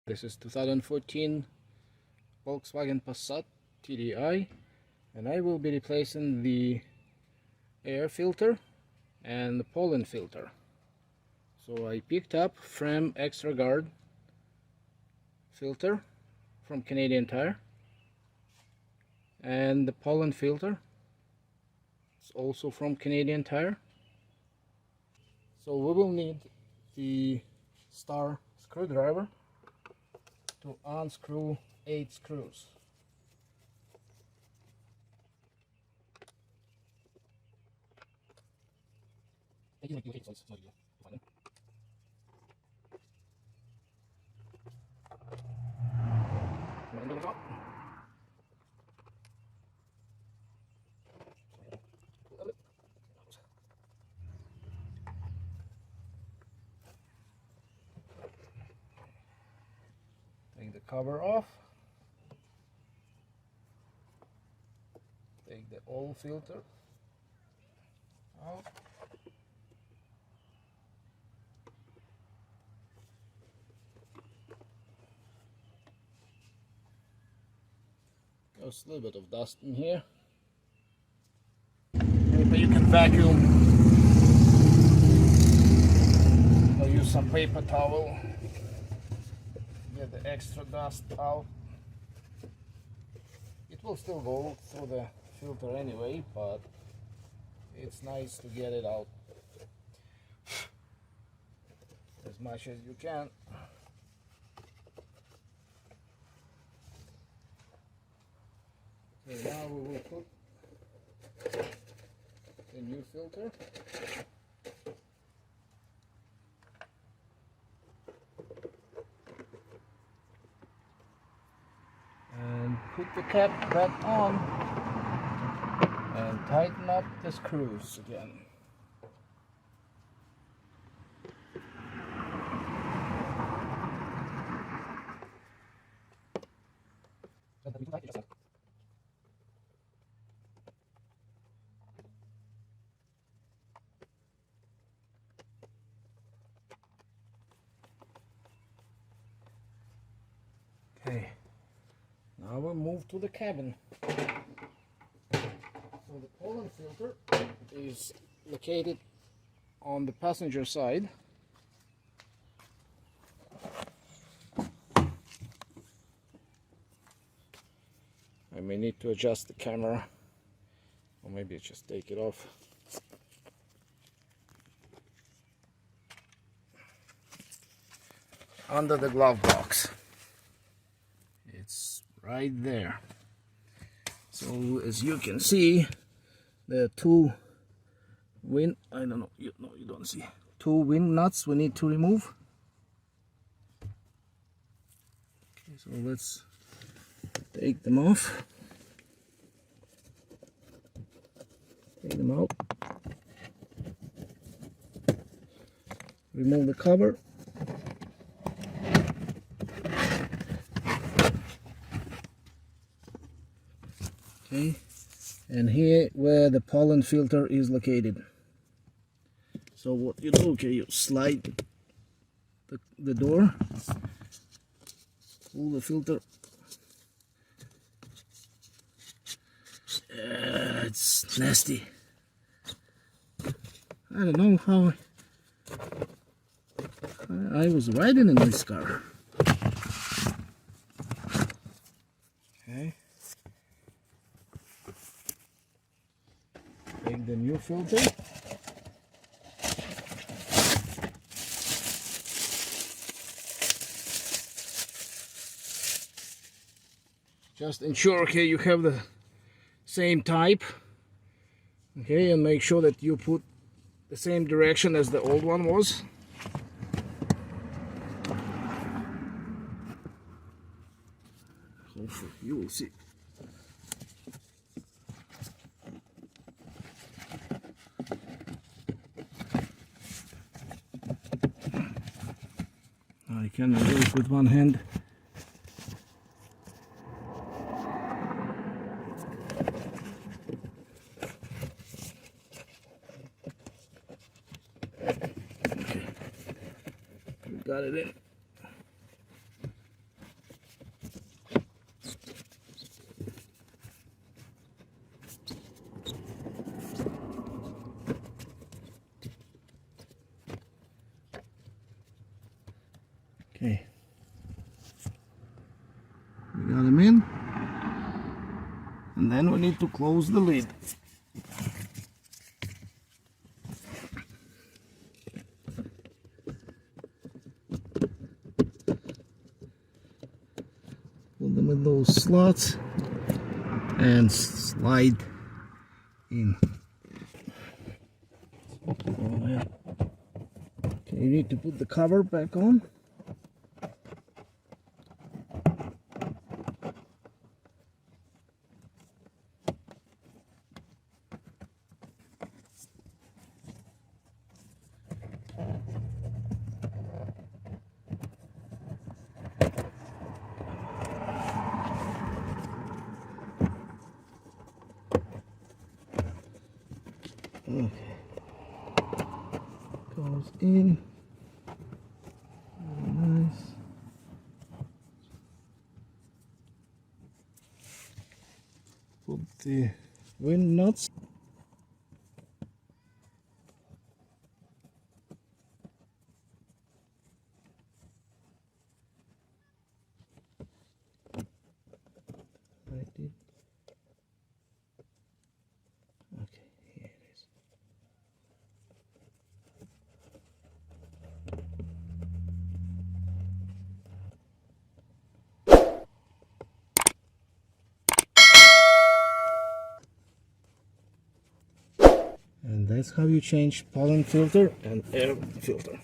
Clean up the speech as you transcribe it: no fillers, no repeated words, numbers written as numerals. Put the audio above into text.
This is 2014 Volkswagen Passat TDI, and I will be replacing the air filter and the pollen filter. So I picked up Frame Extra Guard filter from Canadian Tire, and the pollen filter is also from Canadian Tire. So we will need the star screwdriver to unscrew 8 screws. Take the cover off. Take the old filter out. There's a little bit of dust in here. Okay, but you can vacuum or use some paper towel. Get the extra dust out. It will still go through the filter anyway, but it's nice to get it out as much as you can. Okay, now we will put the new filter. And put the cap back on and tighten up the screws again. Okay. Now we'll move to the cabin. So the pollen filter is located on the passenger side. I may need to adjust the camera, or maybe just take it off. Under the glove box. It's right there. So as you can see, there are two you don't see. Two wing nuts we need to remove. Okay, so let's take them off. Take them out. Remove the cover. Okay, and here where the pollen filter is located. So what you do, okay, you slide the door, pull the filter. It's nasty. I don't know how I was riding in this car. Okay. Take the new filter. Just ensure, okay, you have the same type. Okay, and make sure that you put the same direction as the old one was. Hopefully you will see. I can do it with one hand. Okay, we got it in. Okay, we got them in, and then we need to close the lid. Put them in those slots and slide in. Okay, you need to put the cover back on. Okay. Goes in. Very nice. Put the wind nuts. Right in. Okay, here it is. And that's how you change pollen filter and air filter.